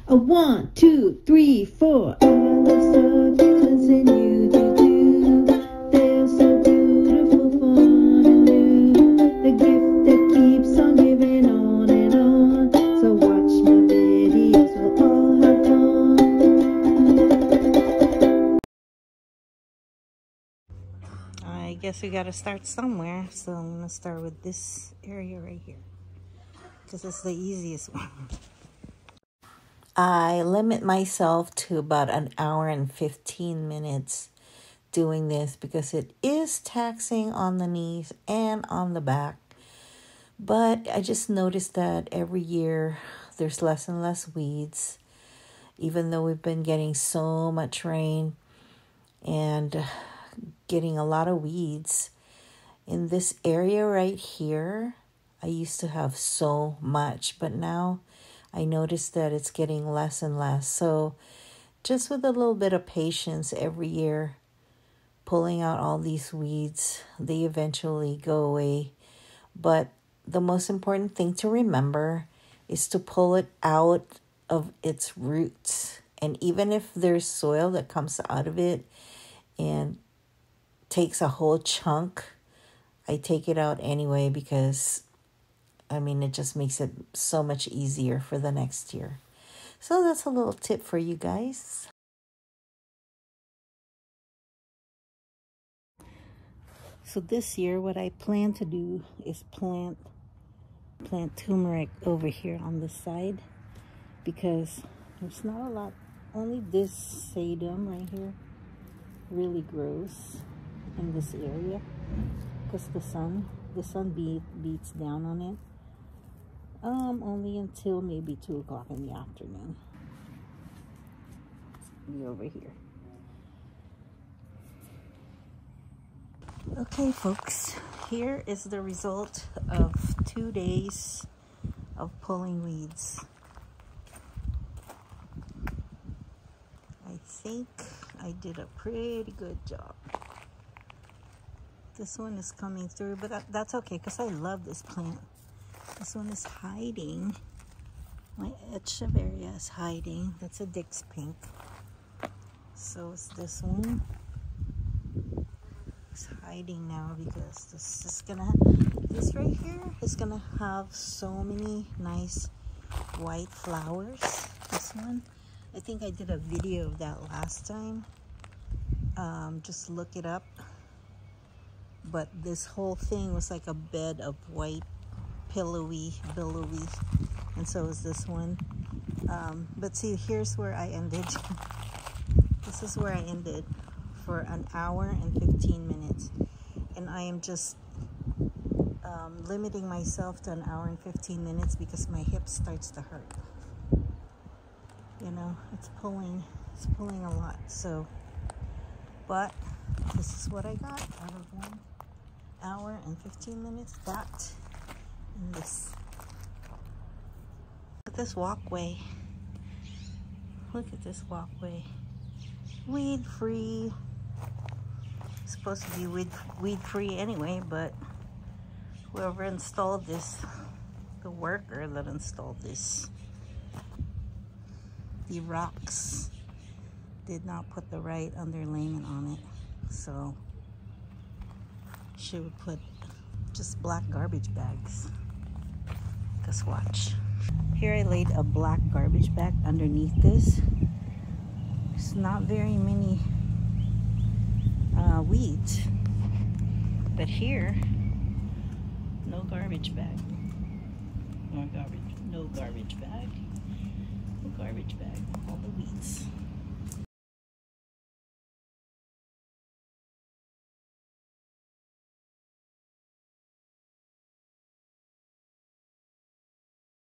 A 1, 2, 3, 4. I love succulents and you do too. They're so beautiful, fun and new. The gift that keeps on giving on and on. So watch my videos, we'll all have fun. I guess we gotta start somewhere, so I'm gonna start with this area right here because it's the easiest one. I limit myself to about an hour and 15 minutes doing this because it is taxing on the knees and on the back. But I just noticed that every year there's less and less weeds, even though we've been getting so much rain and getting a lot of weeds. In this area right here, I used to have so much, but now I noticed that it's getting less and less. So just with a little bit of patience every year, pulling out all these weeds, they eventually go away. But the most important thing to remember is to pull it out of its roots. And even if there's soil that comes out of it and takes a whole chunk, I take it out anyway because it just makes it so much easier for the next year. So that's a little tip for you guys. So this year, what I plan to do is plant turmeric over here on this side because there's not a lot. Only this sedum right here really grows in this area because the sun beats down on it. Only until maybe 2 o'clock in the afternoon. It's be over here. Okay, folks, here is the result of 2 days of pulling weeds. I think I did a pretty good job. This one is coming through, but that's okay because I love this plant. This one is hiding. My Echeveria is hiding. That's a Dick's pink. So is this one. It's hiding now because this right here is gonna have so many nice white flowers. This one, I think I did a video of that last time. Just look it up. But this whole thing was like a bed of white billowy, and so is this one. But see, here's where I ended. This is where I ended for an hour and 15 minutes, and I am just limiting myself to an hour and 15 minutes because my hip starts to hurt. You know, it's pulling a lot. So, but this is what I got out of 1 hour and 15 minutes. That and this. Look at this walkway. Look at this walkway. Weed free. It's supposed to be weed free anyway, but whoever installed this, the worker that installed this, the rocks did not put the right underlayment on it. So she would put just black garbage bags. Just watch. Here I laid a black garbage bag underneath this. There's not very many weeds, but here, no garbage bag. No garbage bag. No garbage bag. All the weeds.